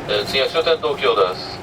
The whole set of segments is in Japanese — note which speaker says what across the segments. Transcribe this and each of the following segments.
Speaker 1: 次は終点東京です。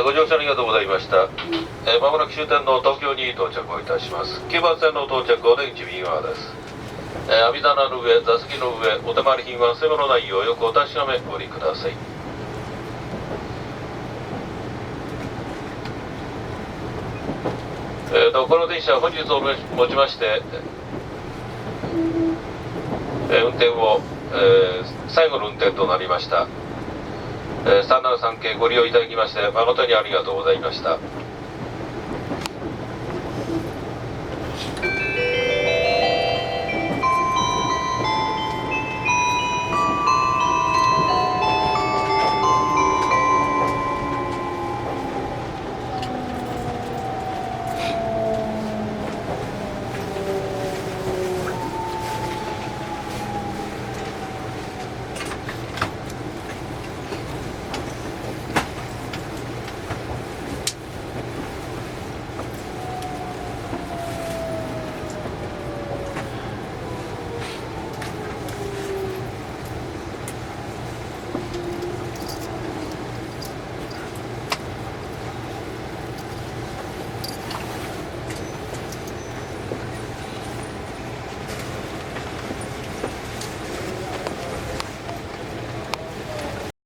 Speaker 1: ご乗車ありがとうございました。まもなく終点の東京に到着をいたします。9番線の到着お出口右側です。網棚の上、座席の上、お手回り品は背物ないようよくお確かめお降りください。この電車は本日をもちまして、運転を、最後の運転となりました。373系ご利用いただきまして誠にありがとうございました。